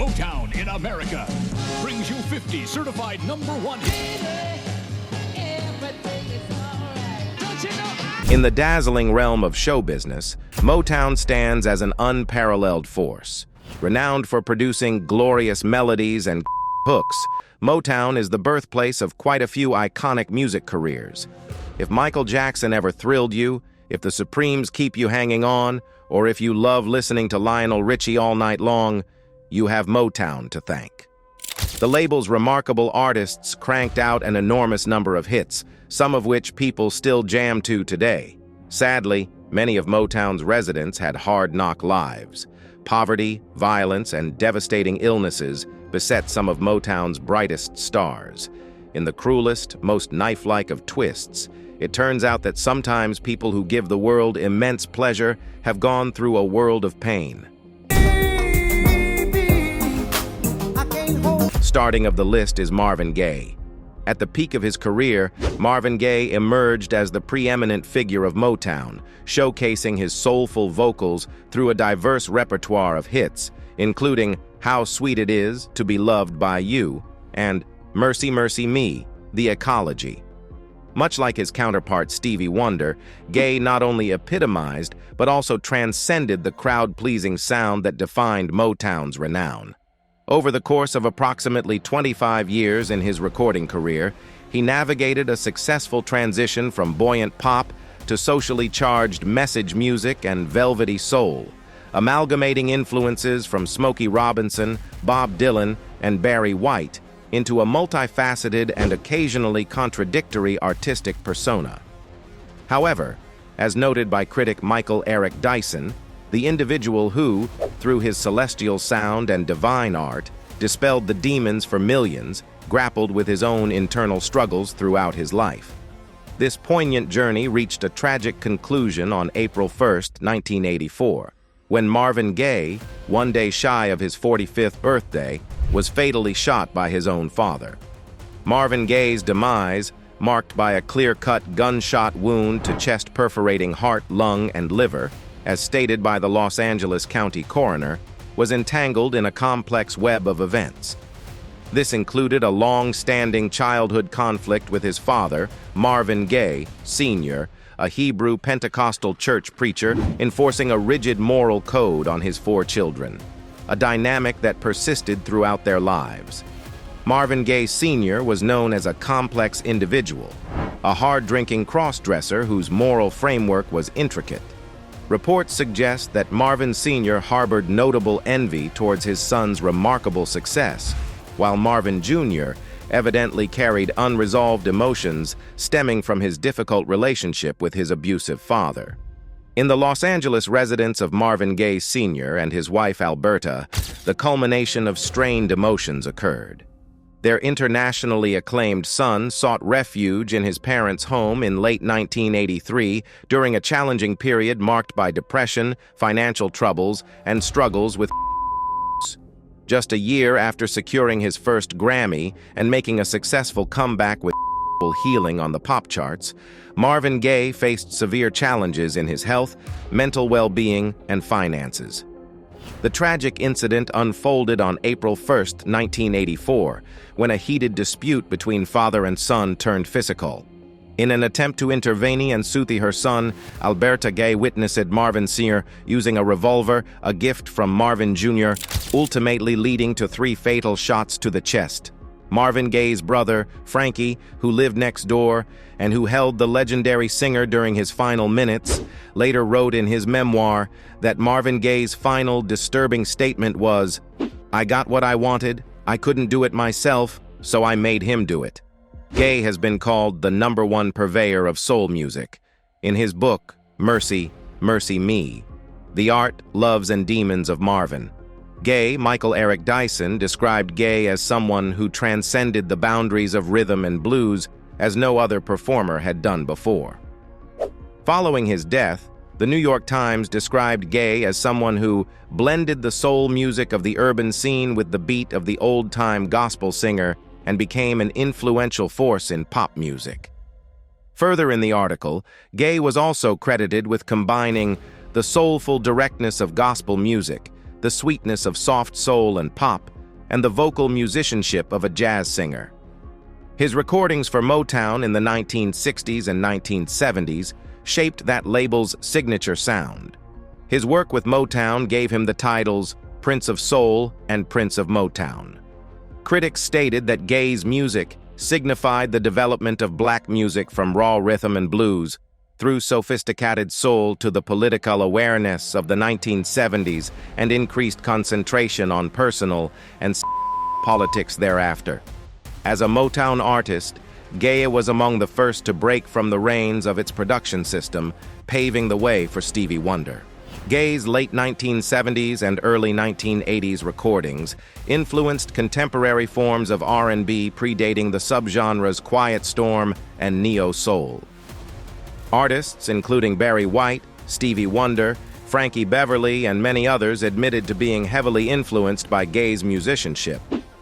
Motown in America brings you 50 certified #1 hits. In the dazzling realm of show business, Motown stands as an unparalleled force. Renowned for producing glorious melodies and hooks, Motown is the birthplace of quite a few iconic music careers. If Michael Jackson ever thrilled you, if the Supremes keep you hanging on, or if you love listening to Lionel Richie all night long, you have Motown to thank. The label's remarkable artists cranked out an enormous number of hits, some of which people still jam to today. Sadly, many of Motown's residents had hard-knock lives. Poverty, violence, and devastating illnesses beset some of Motown's brightest stars. In the cruelest, most knife-like of twists, it turns out that sometimes people who give the world immense pleasure have gone through a world of pain. Starting of the list is Marvin Gaye. At the peak of his career, Marvin Gaye emerged as the preeminent figure of Motown, showcasing his soulful vocals through a diverse repertoire of hits, including How Sweet It Is to Be Loved by You and Mercy, Mercy Me, The Ecology. Much like his counterpart Stevie Wonder, Gaye not only epitomized but also transcended the crowd-pleasing sound that defined Motown's renown. Over the course of approximately 25 years in his recording career, he navigated a successful transition from buoyant pop to socially charged message music and velvety soul, amalgamating influences from Smokey Robinson, Bob Dylan, and Barry White into a multifaceted and occasionally contradictory artistic persona. However, as noted by critic Eric Dyson, the individual who, through his celestial sound and divine art, dispelled the demons for millions, grappled with his own internal struggles throughout his life. This poignant journey reached a tragic conclusion on April 1st, 1984, when Marvin Gaye, one day shy of his 45th birthday, was fatally shot by his own father. Marvin Gaye's demise, marked by a clear-cut gunshot wound to chest perforating heart, lung, and liver, as stated by the Los Angeles County Coroner, was entangled in a complex web of events. This included a long-standing childhood conflict with his father, Marvin Gaye, Sr., a Hebrew Pentecostal Church preacher enforcing a rigid moral code on his 4 children, a dynamic that persisted throughout their lives. Marvin Gaye Sr. was known as a complex individual, a hard-drinking cross-dresser whose moral framework was intricate. Reports suggest that Marvin Sr. harbored notable envy towards his son's remarkable success, while Marvin Jr. evidently carried unresolved emotions stemming from his difficult relationship with his abusive father. In the Los Angeles residence of Marvin Gaye Sr. and his wife Alberta, the culmination of strained emotions occurred. Their internationally acclaimed son sought refuge in his parents' home in late 1983 during a challenging period marked by depression, financial troubles, and struggles with Just a year after securing his first Grammy and making a successful comeback with healing on the pop charts, Marvin Gaye faced severe challenges in his health, mental well-being, and finances. The tragic incident unfolded on April 1st, 1984, when a heated dispute between father and son turned physical. In an attempt to intervene and soothe her son, Alberta Gaye witnessed Marvin Sr. using a revolver, a gift from Marvin Jr., ultimately leading to 3 fatal shots to the chest. Marvin Gaye's brother, Frankie, who lived next door and who held the legendary singer during his final minutes, later wrote in his memoir that Marvin Gaye's final disturbing statement was, "I got what I wanted, I couldn't do it myself, so I made him do it." Gaye has been called the #1 purveyor of soul music. In his book, Mercy, Mercy Me, The Art, Loves, and Demons of Marvin, Gaye, Eric Dyson, described Gaye as someone who transcended the boundaries of rhythm and blues as no other performer had done before. Following his death, the New York Times described Gaye as someone who blended the soul music of the urban scene with the beat of the old-time gospel singer and became an influential force in pop music. Further in the article, Gaye was also credited with combining the soulful directness of gospel music, the sweetness of soft soul and pop, and the vocal musicianship of a jazz singer. His recordings for Motown in the 1960s and 1970s shaped that label's signature sound. His work with Motown gave him the titles Prince of Soul and Prince of Motown. Critics stated that Gaye's music signified the development of black music from raw rhythm and blues through sophisticated soul to the political awareness of the 1970s and increased concentration on personal and politics thereafter. As a Motown artist, Gaye was among the first to break from the reins of its production system, paving the way for Stevie Wonder. Gaye's late 1970s and early 1980s recordings influenced contemporary forms of R&B predating the subgenres quiet storm and neo-soul. Artists including Barry White, Stevie Wonder, Frankie Beverly, and many others admitted to being heavily influenced by Gaye's musicianship.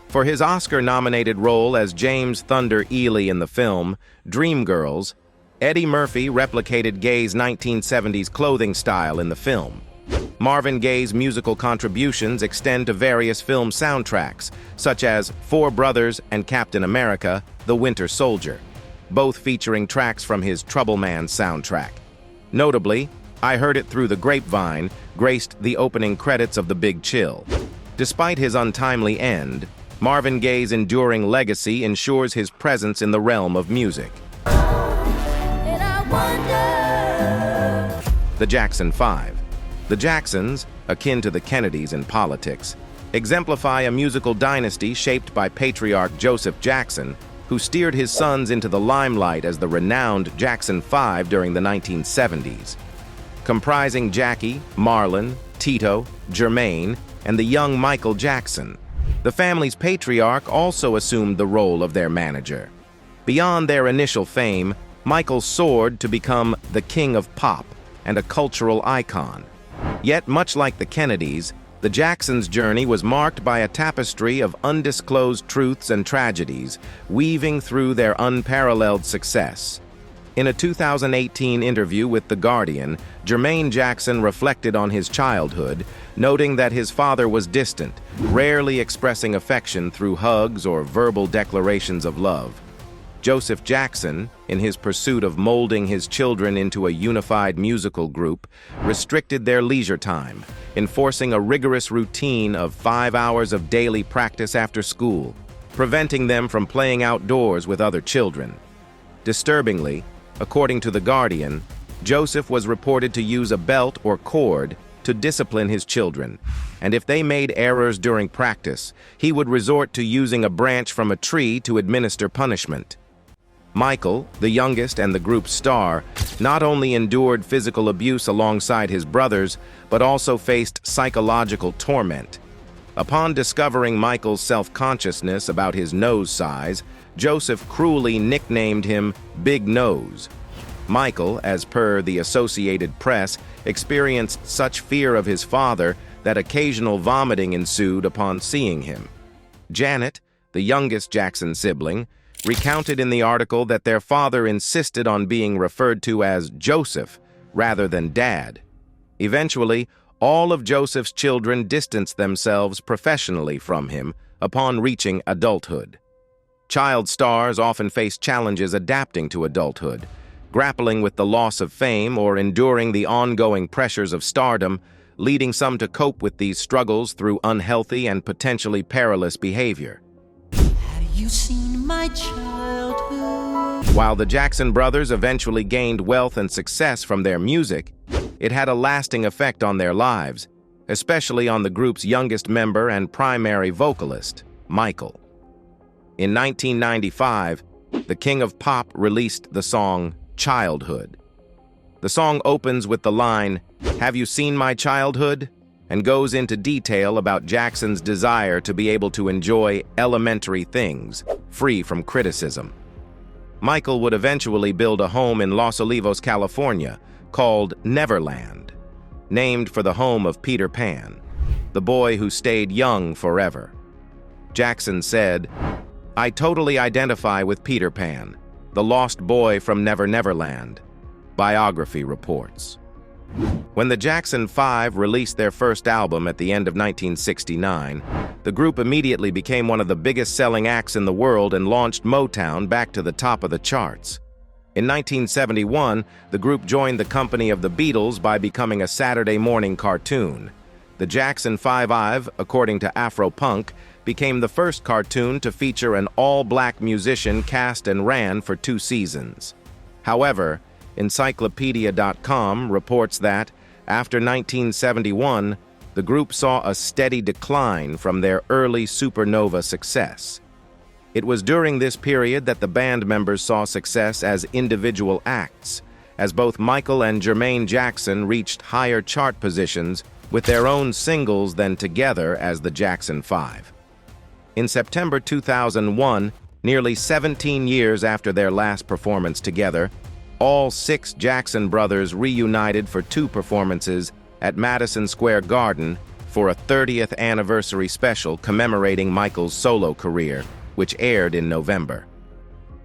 For his Oscar-nominated role as James Thunder Ely in the film Dreamgirls, Eddie Murphy replicated Gaye's 1970s clothing style in the film. Marvin Gaye's musical contributions extend to various film soundtracks, such as Four Brothers and Captain America: The Winter Soldier, both featuring tracks from his Trouble Man soundtrack. Notably, I Heard It Through the Grapevine graced the opening credits of The Big Chill. Despite his untimely end, Marvin Gaye's enduring legacy ensures his presence in the realm of music. The Jackson Five. The Jacksons, akin to the Kennedys in politics, exemplify a musical dynasty shaped by patriarch Joseph Jackson, who steered his sons into the limelight as the renowned Jackson Five during the 1970s. Comprising Jackie, Marlon, Tito, Jermaine, and the young Michael Jackson, the family's patriarch also assumed the role of their manager. Beyond their initial fame, Michael soared to become the king of pop and a cultural icon. Yet, much like the Kennedys, the Jacksons' journey was marked by a tapestry of undisclosed truths and tragedies, weaving through their unparalleled success. In a 2018 interview with The Guardian, Jermaine Jackson reflected on his childhood, noting that his father was distant, rarely expressing affection through hugs or verbal declarations of love. Joseph Jackson, in his pursuit of molding his children into a unified musical group, restricted their leisure time, enforcing a rigorous routine of 5 hours of daily practice after school, preventing them from playing outdoors with other children. Disturbingly, according to The Guardian, Joseph was reported to use a belt or cord to discipline his children, and if they made errors during practice, he would resort to using a branch from a tree to administer punishment. Michael, the youngest and the group's star, not only endured physical abuse alongside his brothers, but also faced psychological torment. Upon discovering Michael's self-consciousness about his nose size, Joseph cruelly nicknamed him Big Nose. Michael, as per the Associated Press, experienced such fear of his father that occasional vomiting ensued upon seeing him. Janet, the youngest Jackson sibling, recounted in the article that their father insisted on being referred to as Joseph rather than Dad. Eventually, all of Joseph's children distanced themselves professionally from him upon reaching adulthood. Child stars often face challenges adapting to adulthood, grappling with the loss of fame or enduring the ongoing pressures of stardom, leading some to cope with these struggles through unhealthy and potentially perilous behavior. You seen my childhood? While the Jackson brothers eventually gained wealth and success from their music, it had a lasting effect on their lives, especially on the group's youngest member and primary vocalist, Michael. In 1995, the King of Pop released the song Childhood. The song opens with the line, "Have you seen my childhood?" and goes into detail about Jackson's desire to be able to enjoy elementary things, free from criticism. Michael would eventually build a home in Los Olivos, California, called Neverland, named for the home of Peter Pan, the boy who stayed young forever. Jackson said, "I totally identify with Peter Pan, the lost boy from Never Neverland," biography reports. When the Jackson 5 released their first album at the end of 1969, the group immediately became one of the biggest-selling acts in the world and launched Motown back to the top of the charts. In 1971, the group joined the company of the Beatles by becoming a Saturday morning cartoon. The Jackson 5, according to Afropunk, became the first cartoon to feature an all-black musician cast and ran for 2 seasons. However, Encyclopedia.com reports that, after 1971, the group saw a steady decline from their early supernova success. It was during this period that the band members saw success as individual acts, as both Michael and Jermaine Jackson reached higher chart positions with their own singles than together as the Jackson 5. In September 2001, nearly 17 years after their last performance together, all 6 Jackson brothers reunited for 2 performances at Madison Square Garden for a 30th anniversary special commemorating Michael's solo career, which aired in November.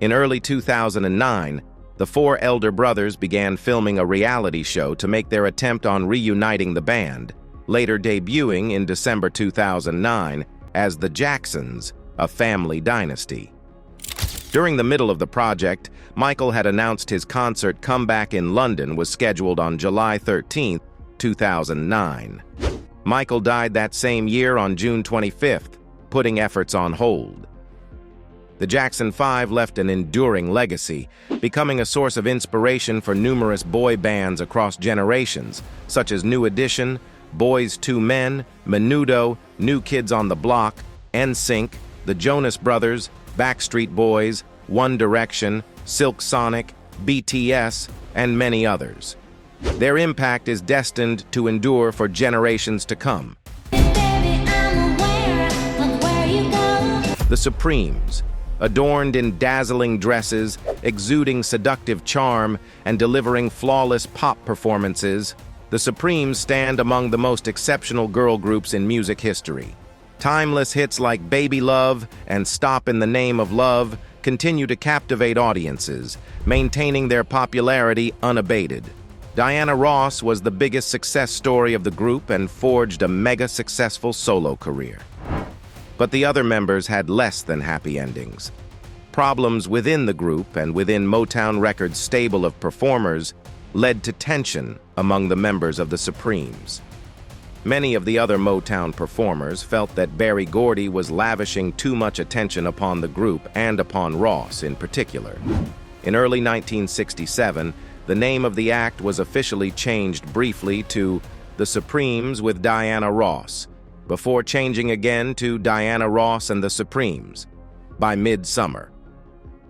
In early 2009, the 4 elder brothers began filming a reality show to make their attempt on reuniting the band, later debuting in December 2009 as The Jacksons, a family dynasty. During the middle of the project, Michael had announced his concert comeback in London was scheduled on July 13, 2009. Michael died that same year on June 25th, putting efforts on hold. The Jackson 5 left an enduring legacy, becoming a source of inspiration for numerous boy bands across generations, such as New Edition, Boys II Men, Menudo, New Kids on the Block, NSYNC, the Jonas Brothers, Backstreet Boys, One Direction, Silk Sonic, BTS, and many others. Their impact is destined to endure for generations to come. The Supremes, adorned in dazzling dresses, exuding seductive charm, and delivering flawless pop performances, the Supremes stand among the most exceptional girl groups in music history. Timeless hits like Baby Love and Stop in the Name of Love continue to captivate audiences, maintaining their popularity unabated. Diana Ross was the biggest success story of the group and forged a mega-successful solo career. But the other members had less than happy endings. Problems within the group and within Motown Records' stable of performers led to tension among the members of the Supremes. Many of the other Motown performers felt that Berry Gordy was lavishing too much attention upon the group and upon Ross in particular. In early 1967, the name of the act was officially changed briefly to The Supremes with Diana Ross, before changing again to Diana Ross and the Supremes by mid-summer.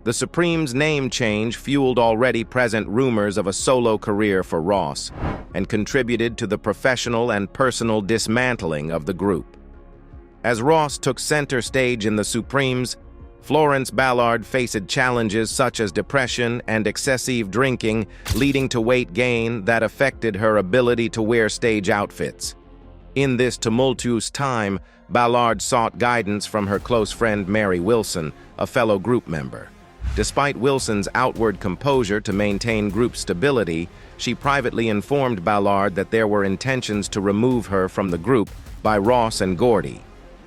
The Supremes' name change fueled already present rumors of a solo career for Ross and contributed to the professional and personal dismantling of the group. As Ross took center stage in the Supremes, Florence Ballard faced challenges such as depression and excessive drinking, leading to weight gain that affected her ability to wear stage outfits. In this tumultuous time, Ballard sought guidance from her close friend Mary Wilson, a fellow group member. Despite Wilson's outward composure to maintain group stability, she privately informed Ballard that there were intentions to remove her from the group by Ross and Gordy.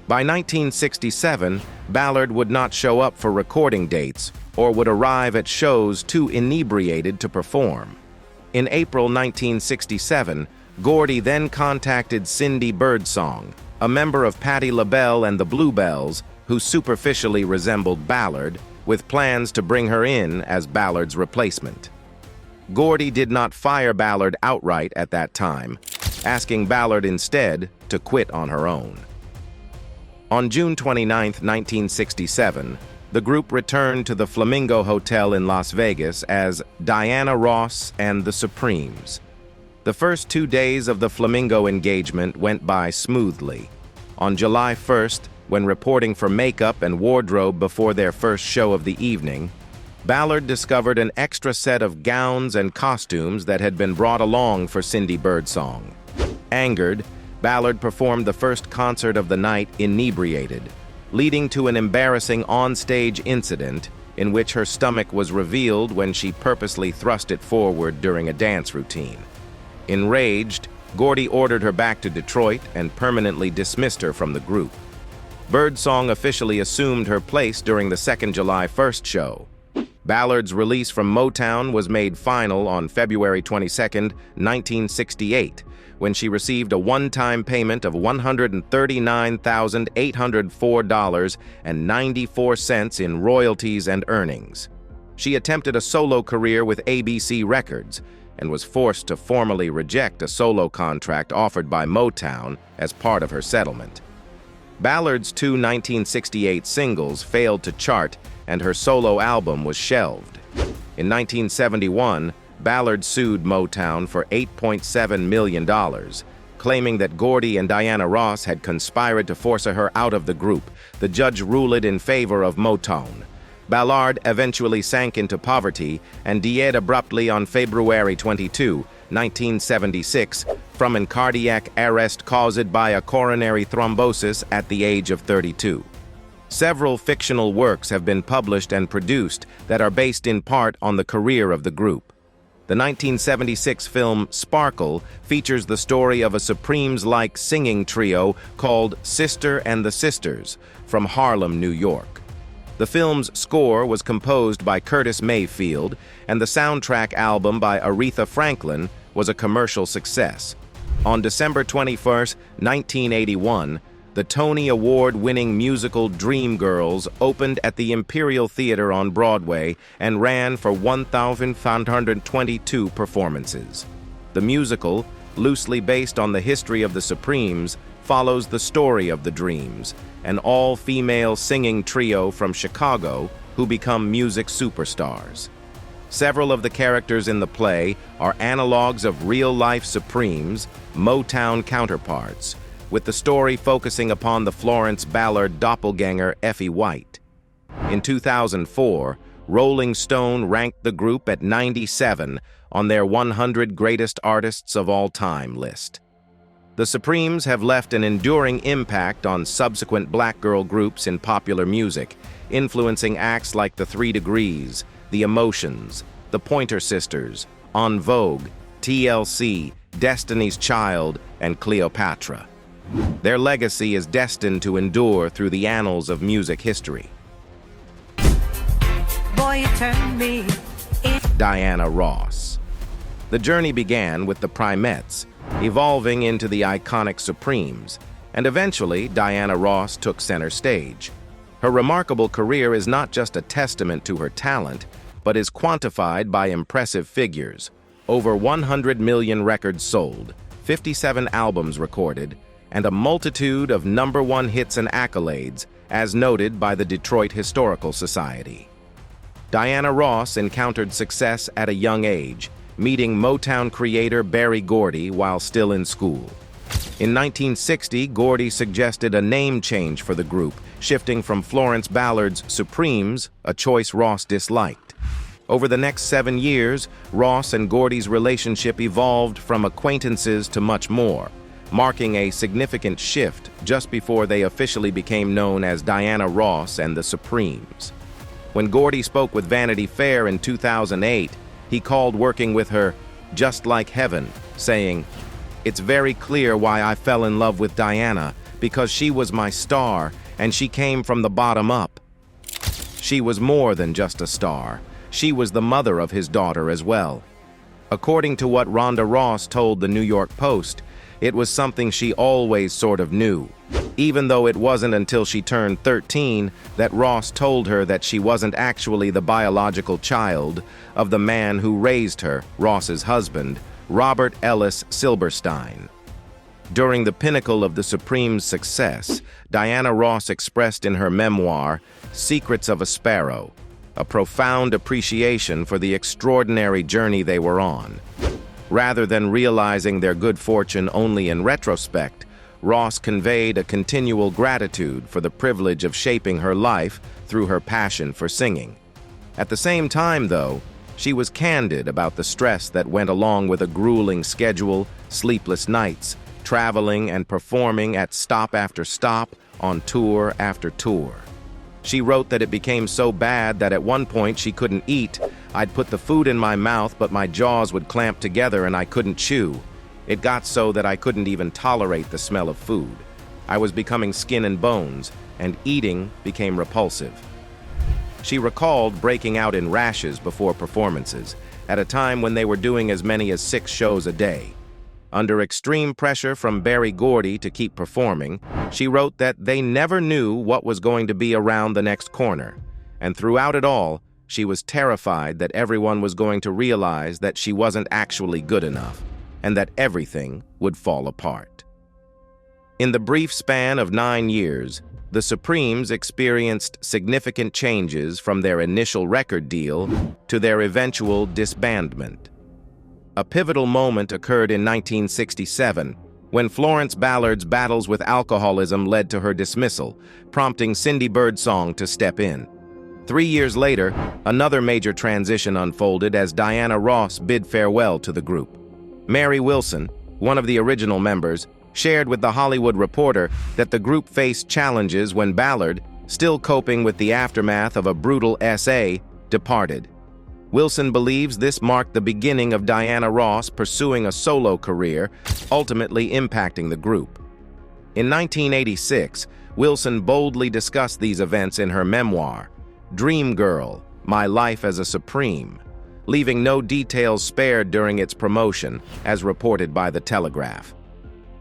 By 1967, Ballard would not show up for recording dates or would arrive at shows too inebriated to perform. In April 1967, Gordy then contacted Cindy Birdsong, a member of Patti LaBelle and the Bluebells, who superficially resembled Ballard, with plans to bring her in as Ballard's replacement. Gordy did not fire Ballard outright at that time, asking Ballard instead to quit on her own. On June 29, 1967, the group returned to the Flamingo Hotel in Las Vegas as Diana Ross and the Supremes. The first 2 days of the Flamingo engagement went by smoothly. On July 1st, when reporting for makeup and wardrobe before their first show of the evening, Ballard discovered an extra set of gowns and costumes that had been brought along for Cindy Birdsong. Angered, Ballard performed the first concert of the night inebriated, leading to an embarrassing on-stage incident in which her stomach was revealed when she purposely thrust it forward during a dance routine. Enraged, Gordy ordered her back to Detroit and permanently dismissed her from the group. Birdsong officially assumed her place during the second July 1st show. Ballard's release from Motown was made final on February 22, 1968, when she received a one-time payment of $139,804.94 in royalties and earnings. She attempted a solo career with ABC Records and was forced to formally reject a solo contract offered by Motown as part of her settlement. Ballard's two 1968 singles failed to chart, and her solo album was shelved. In 1971, Ballard sued Motown for $8.7 million, claiming that Gordy and Diana Ross had conspired to force her out of the group. The judge ruled in favor of Motown. Ballard eventually sank into poverty and died abruptly on February 22, 1976, from a cardiac arrest caused by a coronary thrombosis at the age of 32. Several fictional works have been published and produced that are based in part on the career of the group. The 1976 film Sparkle features the story of a Supremes-like singing trio called Sister and the Sisters from Harlem, New York. The film's score was composed by Curtis Mayfield, and the soundtrack album by Aretha Franklin was a commercial success. On December 21, 1981, the Tony Award-winning musical Dreamgirls opened at the Imperial Theater on Broadway and ran for 1,522 performances. The musical, loosely based on the history of the Supremes, follows the story of the Dreams, an all-female singing trio from Chicago who become music superstars. Several of the characters in the play are analogs of real-life Supremes, Motown counterparts, with the story focusing upon the Florence Ballard doppelganger Effie White. In 2004, Rolling Stone ranked the group at 97 on their 100 Greatest Artists of All Time list. The Supremes have left an enduring impact on subsequent black girl groups in popular music, influencing acts like the 3 Degrees, The Emotions, the Pointer Sisters, En Vogue, TLC, Destiny's Child, and Cleopatra. Their legacy is destined to endure through the annals of music history. Boy, you turn me in. Diana Ross. The journey began with the Primettes, evolving into the iconic Supremes, and eventually Diana Ross took center stage. Her remarkable career is not just a testament to her talent, but is quantified by impressive figures. Over 100 million records sold, 57 albums recorded, and a multitude of #1 hits and accolades, as noted by the Detroit Historical Society. Diana Ross encountered success at a young age, meeting Motown creator Berry Gordy while still in school. In 1960, Gordy suggested a name change for the group, shifting from Florence Ballard's Supremes, a choice Ross disliked. Over the next 7 years, Ross and Gordy's relationship evolved from acquaintances to much more, marking a significant shift just before they officially became known as Diana Ross and the Supremes. When Gordy spoke with Vanity Fair in 2008, he called working with her just like heaven, saying, "It's very clear why I fell in love with Diana, because she was my star and she came from the bottom up. She was more than just a star. She was the mother of his daughter as well." According to what Rhonda Ross told the New York Post, it was something she always sort of knew, even though it wasn't until she turned 13 that Ross told her that she wasn't actually the biological child of the man who raised her, Ross's husband, Robert Ellis Silberstein. During the pinnacle of the Supremes' success, Diana Ross expressed in her memoir, Secrets of a Sparrow, a profound appreciation for the extraordinary journey they were on. Rather than realizing their good fortune only in retrospect, Ross conveyed a continual gratitude for the privilege of shaping her life through her passion for singing. At the same time, though, she was candid about the stress that went along with a grueling schedule, sleepless nights, traveling and performing at stop after stop, on tour after tour. She wrote that it became so bad that at one point she couldn't eat. I'd put the food in my mouth, but my jaws would clamp together and I couldn't chew. It got so that I couldn't even tolerate the smell of food. I was becoming skin and bones, and eating became repulsive. She recalled breaking out in rashes before performances, at a time when they were doing as many as 6 shows a day. Under extreme pressure from Berry Gordy to keep performing, she wrote that they never knew what was going to be around the next corner, and throughout it all, she was terrified that everyone was going to realize that she wasn't actually good enough, and that everything would fall apart. In the brief span of 9 years, the Supremes experienced significant changes from their initial record deal to their eventual disbandment. A pivotal moment occurred in 1967, when Florence Ballard's battles with alcoholism led to her dismissal, prompting Cindy Birdsong to step in. 3 years later, another major transition unfolded as Diana Ross bid farewell to the group. Mary Wilson, one of the original members, shared with The Hollywood Reporter that the group faced challenges when Ballard, still coping with the aftermath of a brutal SA, departed. Wilson believes this marked the beginning of Diana Ross pursuing a solo career, ultimately impacting the group. In 1986, Wilson boldly discussed these events in her memoir, Dream Girl, My Life as a Supreme, leaving no details spared during its promotion, as reported by The Telegraph.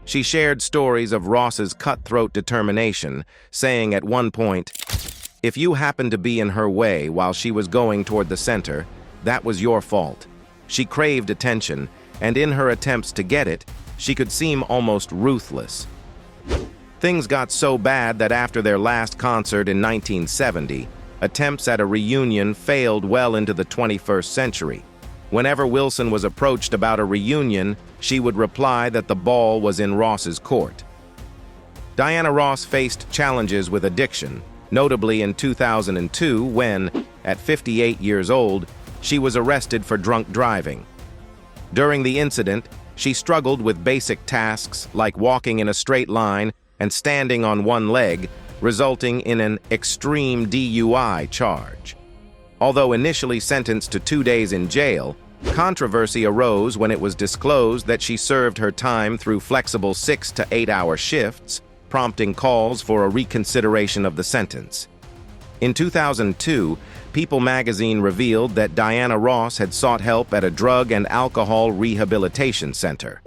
She shared stories of Ross's cutthroat determination, saying at one point, "If you happened to be in her way while she was going toward the center, that was your fault." She craved attention, and in her attempts to get it, she could seem almost ruthless. Things got so bad that after their last concert in 1970, attempts at a reunion failed well into the 21st century. Whenever Wilson was approached about a reunion, she would reply that the ball was in Ross's court. Diana Ross faced challenges with addiction, notably in 2002 when, at 58 years old, she was arrested for drunk driving. During the incident, she struggled with basic tasks like walking in a straight line and standing on one leg, resulting in an extreme DUI charge. Although initially sentenced to 2 days in jail, controversy arose when it was disclosed that she served her time through flexible 6 to 8 hour shifts, prompting calls for a reconsideration of the sentence. In 2002, People magazine revealed that Diana Ross had sought help at a drug and alcohol rehabilitation center.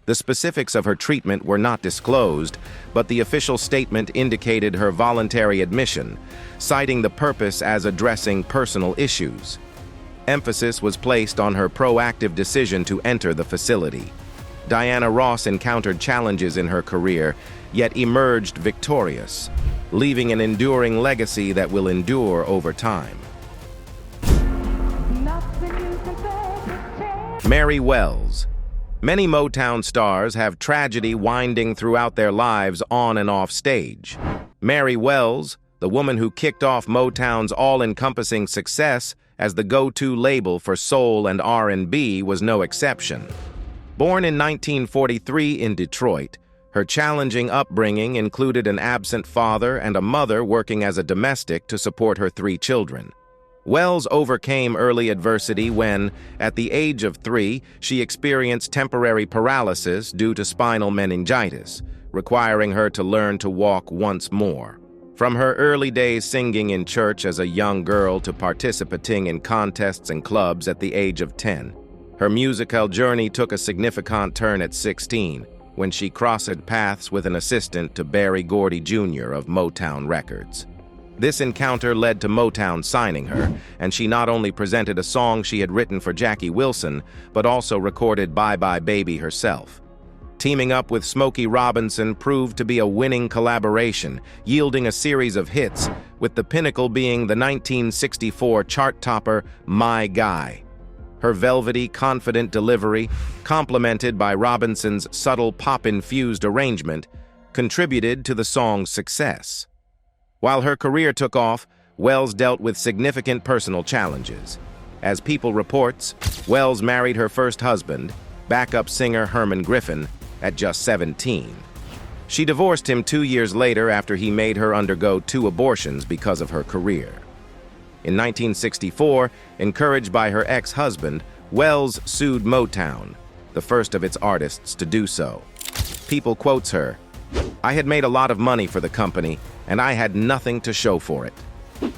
The specifics of her treatment were not disclosed, but the official statement indicated her voluntary admission, citing the purpose as addressing personal issues. Emphasis was placed on her proactive decision to enter the facility. Diana Ross encountered challenges in her career, yet emerged victorious, leaving an enduring legacy that will endure over time. Mary Wells. Many Motown stars have tragedy winding throughout their lives on and off stage. Mary Wells, the woman who kicked off Motown's all-encompassing success as the go-to label for soul and R&B, was no exception. Born in 1943 in Detroit, her challenging upbringing included an absent father and a mother working as a domestic to support her 3 children. Wells overcame early adversity when, at the age of 3, she experienced temporary paralysis due to spinal meningitis, requiring her to learn to walk once more. From her early days singing in church as a young girl to participating in contests and clubs at the age of 10, her musical journey took a significant turn at 16, when she crossed paths with an assistant to Berry Gordy Jr. of Motown Records. This encounter led to Motown signing her, and she not only presented a song she had written for Jackie Wilson, but also recorded Bye Bye Baby herself. Teaming up with Smokey Robinson proved to be a winning collaboration, yielding a series of hits, with the pinnacle being the 1964 chart topper My Guy. Her velvety, confident delivery, complemented by Robinson's subtle pop-infused arrangement, contributed to the song's success. While her career took off, Wells dealt with significant personal challenges. As People reports, Wells married her first husband, backup singer Herman Griffin, at just 17. She divorced him 2 years later after he made her undergo 2 abortions because of her career. In 1964, encouraged by her ex-husband, Wells sued Motown, the first of its artists to do so. People quotes her, "I had made a lot of money for the company, and I had nothing to show for it."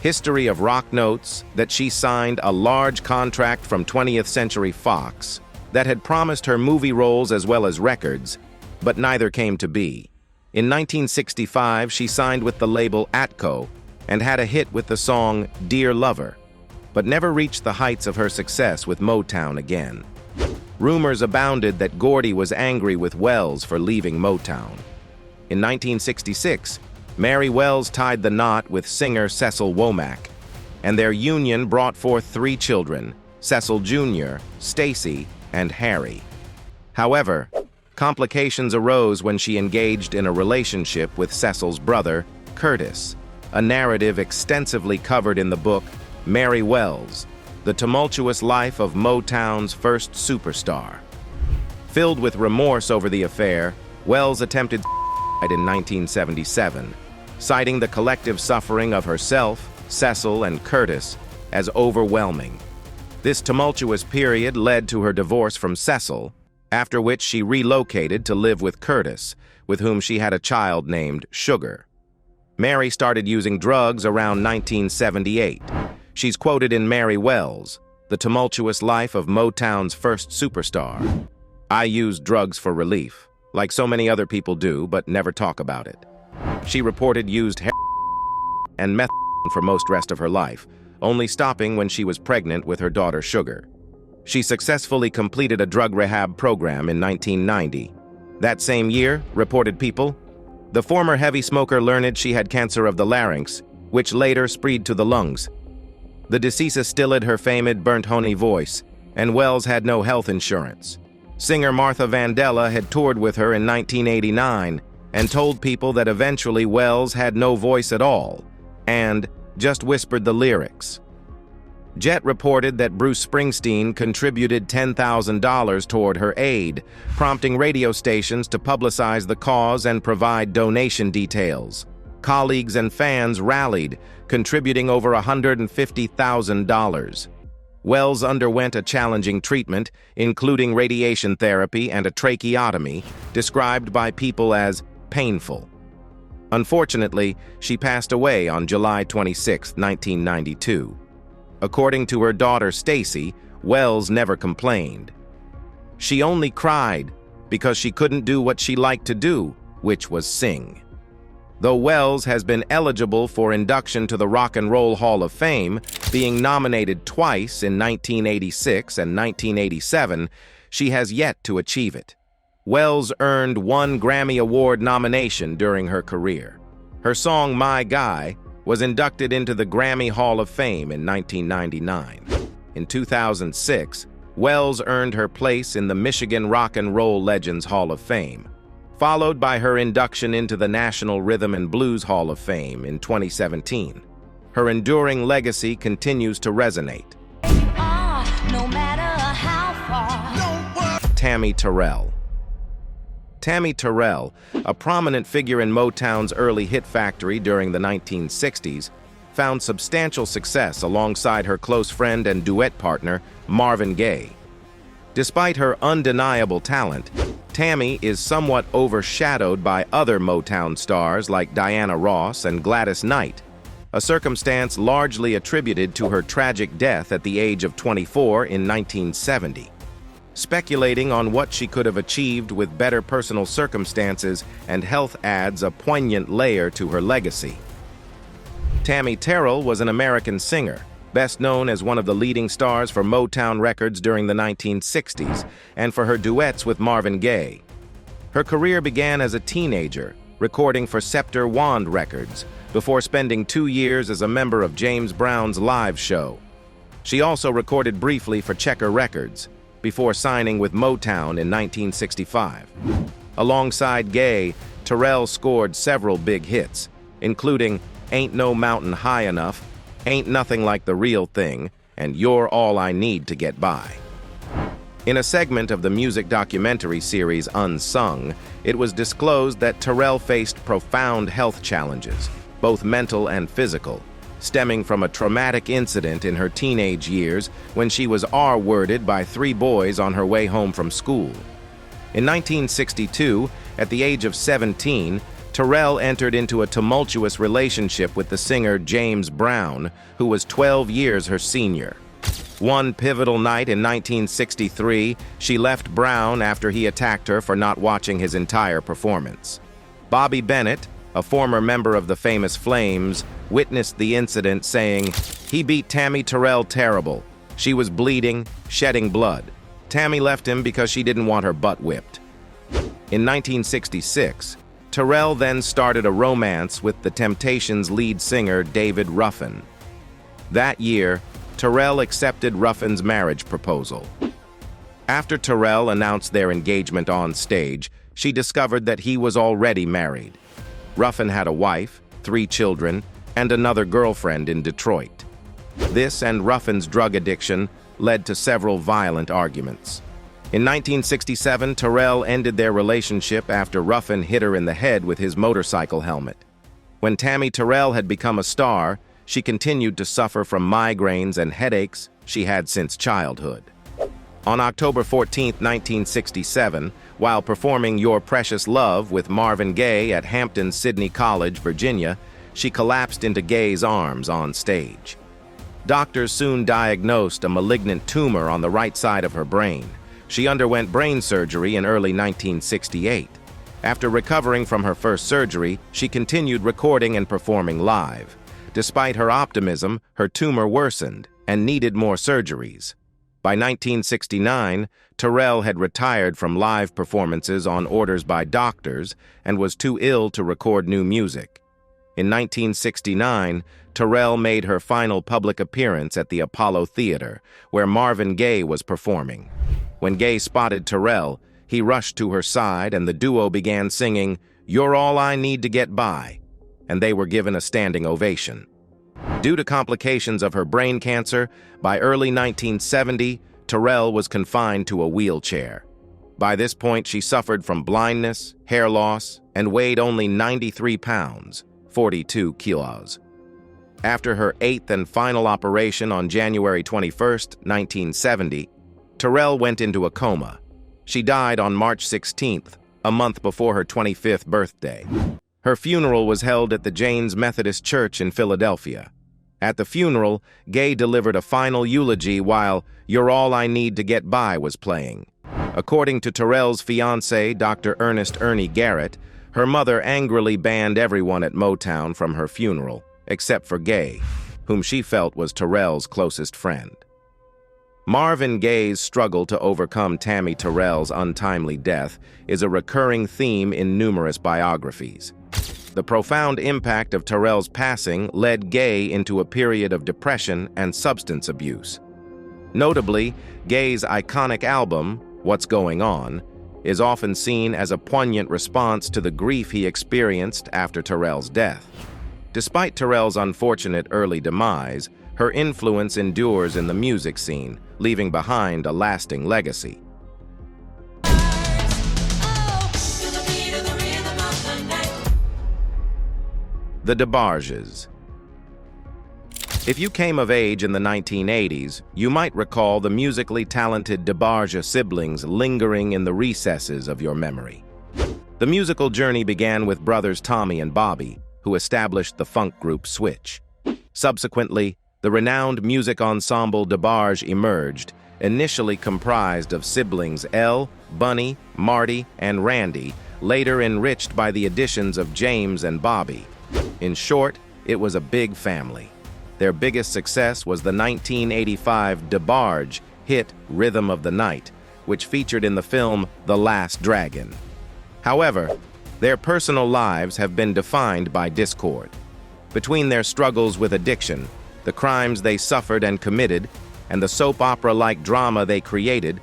History of Rock notes that she signed a large contract from 20th Century Fox that had promised her movie roles as well as records, but neither came to be. In 1965, she signed with the label Atco and had a hit with the song Dear Lover, but never reached the heights of her success with Motown again. Rumors abounded that Gordy was angry with Wells for leaving Motown. In 1966, Mary Wells tied the knot with singer Cecil Womack, and their union brought forth 3 children, Cecil Jr., Stacy, and Harry. However, complications arose when she engaged in a relationship with Cecil's brother, Curtis, a narrative extensively covered in the book Mary Wells, The Tumultuous Life of Motown's First Superstar. Filled with remorse over the affair, Wells attempted suicide in 1977, citing the collective suffering of herself, Cecil, and Curtis as overwhelming. This tumultuous period led to her divorce from Cecil, after which she relocated to live with Curtis, with whom she had a child named Sugar. Mary started using drugs around 1978. She's quoted in Mary Wells, The Tumultuous Life of Motown's First Superstar. "I used drugs for relief, like so many other people do, but never talk about it." She reported used heroin and meth for most rest of her life, only stopping when she was pregnant with her daughter Sugar. She successfully completed a drug rehab program in 1990. That same year, reported People, the former heavy smoker learned she had cancer of the larynx, which later spread to the lungs. The deceased stilled her famed burnt honey voice, and Wells had no health insurance. Singer Martha Vandella had toured with her in 1989 and told People that eventually Wells had no voice at all and just whispered the lyrics. Jet reported that Bruce Springsteen contributed $10,000 toward her aid, prompting radio stations to publicize the cause and provide donation details. Colleagues and fans rallied, contributing over $150,000. Wells underwent a challenging treatment, including radiation therapy and a tracheotomy, described by People as painful. Unfortunately, she passed away on July 26, 1992. According to her daughter Stacy, Wells never complained. She only cried because she couldn't do what she liked to do, which was sing. Though Wells has been eligible for induction to the Rock and Roll Hall of Fame, being nominated twice in 1986 and 1987, she has yet to achieve it. Wells earned 1 Grammy Award nomination during her career. Her song My Guy was inducted into the Grammy Hall of Fame in 1999. In 2006, Wells earned her place in the Michigan Rock and Roll Legends Hall of Fame, followed by her induction into the National Rhythm and Blues Hall of Fame in 2017. Her enduring legacy continues to resonate. No matter how far. Tammy Terrell. Tammy Terrell, a prominent figure in Motown's early hit factory during the 1960s, found substantial success alongside her close friend and duet partner, Marvin Gaye. Despite her undeniable talent, Tammy is somewhat overshadowed by other Motown stars like Diana Ross and Gladys Knight, a circumstance largely attributed to her tragic death at the age of 24 in 1970. Speculating on what she could have achieved with better personal circumstances and health adds a poignant layer to her legacy. Tammy Terrell was an American singer, best known as one of the leading stars for Motown Records during the 1960s and for her duets with Marvin Gaye. Her career began as a teenager, recording for Scepter Wand Records, before spending 2 years as a member of James Brown's live show. She also recorded briefly for Checker Records, before signing with Motown in 1965. Alongside Gaye, Terrell scored several big hits, including Ain't No Mountain High Enough, Ain't Nothing Like the Real Thing, and You're All I Need to Get By. In a segment of the music documentary series Unsung, it was disclosed that Terrell faced profound health challenges, both mental and physical, stemming from a traumatic incident in her teenage years when she was R-worded by 3 boys on her way home from school. In 1962, at the age of 17, Terrell entered into a tumultuous relationship with the singer James Brown, who was 12 years her senior. One pivotal night in 1963, she left Brown after he attacked her for not watching his entire performance. Bobby Bennett, a former member of the famous Flames, witnessed the incident, saying, "He beat Tammy Terrell terrible. She was bleeding, shedding blood. Tammy left him because she didn't want her butt whipped." In 1966, Terrell then started a romance with the Temptations' lead singer David Ruffin. That year, Terrell accepted Ruffin's marriage proposal. After Terrell announced their engagement on stage, she discovered that he was already married. Ruffin had a wife, 3 children, and another girlfriend in Detroit. This and Ruffin's drug addiction led to several violent arguments. In 1967, Terrell ended their relationship after Ruffin hit her in the head with his motorcycle helmet. When Tammy Terrell had become a star, she continued to suffer from migraines and headaches she had since childhood. On October 14, 1967, while performing Your Precious Love with Marvin Gaye at Hampton-Sydney College, Virginia, she collapsed into Gaye's arms on stage. Doctors soon diagnosed a malignant tumor on the right side of her brain. She underwent brain surgery in early 1968. After recovering from her first surgery, she continued recording and performing live. Despite her optimism, her tumor worsened and needed more surgeries. By 1969, Terrell had retired from live performances on orders by doctors and was too ill to record new music. In 1969, Terrell made her final public appearance at the Apollo Theater, where Marvin Gaye was performing. When Gaye spotted Terrell, he rushed to her side and the duo began singing, "You're All I Need to Get By," and they were given a standing ovation. Due to complications of her brain cancer, by early 1970, Terrell was confined to a wheelchair. By this point, she suffered from blindness, hair loss, and weighed only 93 pounds, 42 kilos. After her 8th and final operation on January 21, 1970, Terrell went into a coma. She died on March 16th, a month before her 25th birthday. Her funeral was held at the Janes Methodist Church in Philadelphia. At the funeral, Gaye delivered a final eulogy while "You're All I Need to Get By" was playing. According to Terrell's fiancé, Dr. Ernest Ernie Garrett, her mother angrily banned everyone at Motown from her funeral, except for Gaye, whom she felt was Terrell's closest friend. Marvin Gaye's struggle to overcome Tammy Terrell's untimely death is a recurring theme in numerous biographies. The profound impact of Terrell's passing led Gaye into a period of depression and substance abuse. Notably, Gaye's iconic album, What's Going On, is often seen as a poignant response to the grief he experienced after Terrell's death. Despite Terrell's unfortunate early demise, her influence endures in the music scene, leaving behind a lasting legacy. The DeBarges. If you came of age in the 1980s, you might recall the musically talented DeBarges siblings lingering in the recesses of your memory. The musical journey began with brothers Tommy and Bobby, who established the funk group Switch. Subsequently, the renowned music ensemble DeBarges emerged, initially comprised of siblings Elle, Bunny, Marty, and Randy, later enriched by the additions of James and Bobby. In short, it was a big family. Their biggest success was the 1985 DeBarges hit Rhythm of the Night, which featured in the film The Last Dragon. However, their personal lives have been defined by discord. Between their struggles with addiction, the crimes they suffered and committed, and the soap opera-like drama they created,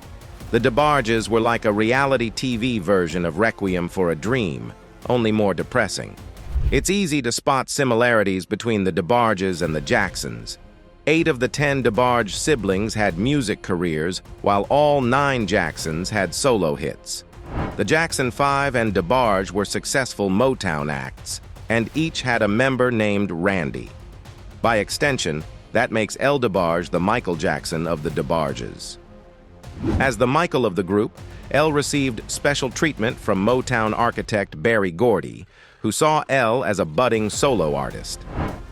the DeBarges were like a reality TV version of Requiem for a Dream, only more depressing. It's easy to spot similarities between the DeBarges and the Jacksons. 8 of the 10 DeBarges siblings had music careers, while all 9 Jacksons had solo hits. The Jackson 5 and DeBarges were successful Motown acts, and each had a member named Randy. By extension, that makes DeBarges the Michael Jackson of the DeBarges. As the Michael of the group, L received special treatment from Motown architect Berry Gordy, who saw L as a budding solo artist.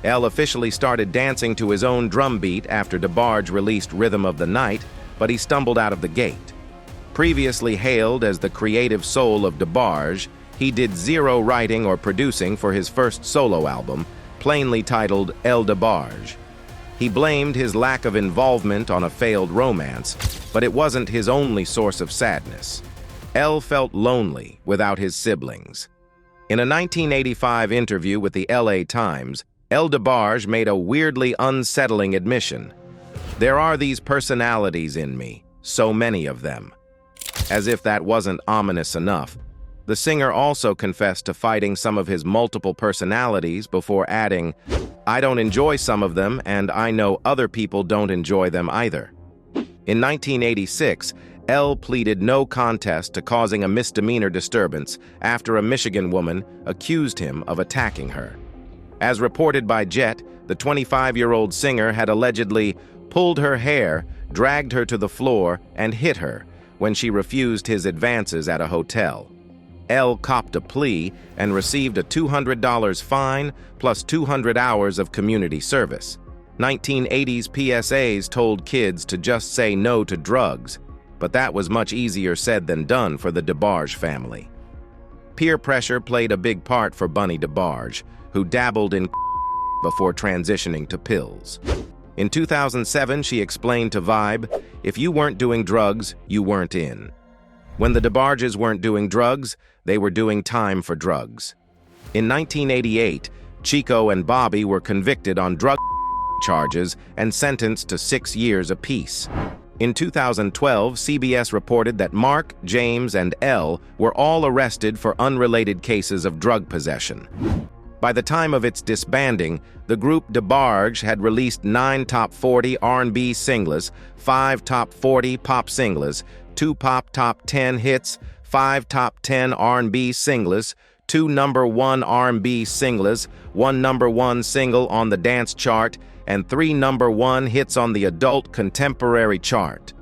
L officially started dancing to his own drum beat after DeBarges released Rhythm of the Night, but he stumbled out of the gate. Previously hailed as the creative soul of DeBarges, he did zero writing or producing for his first solo album, plainly titled DeBarges. He blamed his lack of involvement on a failed romance, but it wasn't his only source of sadness. L felt lonely without his siblings. In a 1985 interview with the LA Times, DeBarges made a weirdly unsettling admission. "There are these personalities in me, so many of them." As if that wasn't ominous enough, the singer also confessed to fighting some of his multiple personalities before adding, "I don't enjoy some of them, and I know other people don't enjoy them either." In 1986, L pleaded no contest to causing a misdemeanor disturbance after a Michigan woman accused him of attacking her. As reported by Jet, the 25-year-old singer had allegedly pulled her hair, dragged her to the floor, and hit her when she refused his advances at a hotel. L copped a plea and received a $200 fine plus 200 hours of community service. 1980s PSAs told kids to just say no to drugs, but that was much easier said than done for the DeBarges family. Peer pressure played a big part for Bunny DeBarges, who dabbled in before transitioning to pills. In 2007, she explained to Vibe, "If you weren't doing drugs, you weren't in." When the DeBarges weren't doing drugs, they were doing time for drugs. In 1988, Chico and Bobby were convicted on drug charges and sentenced to 6 years apiece. In 2012, CBS reported that Mark, James, and L were all arrested for unrelated cases of drug possession. By the time of its disbanding, the group DeBarges had released 9 top 40 R&B singles, 5 top 40 pop singles, 2 pop top 10 hits, 5 top 10 R&B singles, 2 number 1 R&B singles, 1 number 1 single on the dance chart, and 3 number 1 hits on the adult contemporary chart.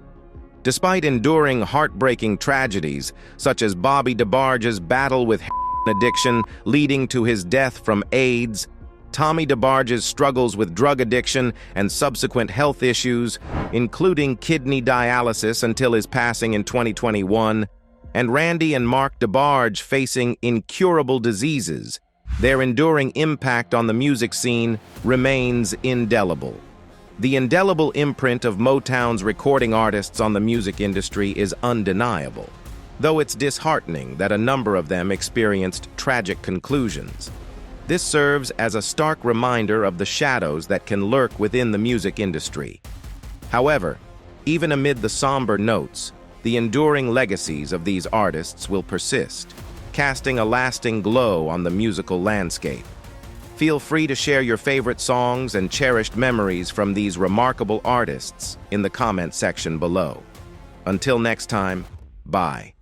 Despite enduring heartbreaking tragedies, such as Bobby DeBarges' battle with addiction leading to his death from AIDS, Tommy DeBarges' struggles with drug addiction and subsequent health issues, including kidney dialysis until his passing in 2021, and Randy and Mark DeBarges facing incurable diseases, their enduring impact on the music scene remains indelible. The indelible imprint of Motown's recording artists on the music industry is undeniable, though it's disheartening that a number of them experienced tragic conclusions. This serves as a stark reminder of the shadows that can lurk within the music industry. However, even amid the somber notes, the enduring legacies of these artists will persist, casting a lasting glow on the musical landscape. Feel free to share your favorite songs and cherished memories from these remarkable artists in the comment section below. Until next time, bye.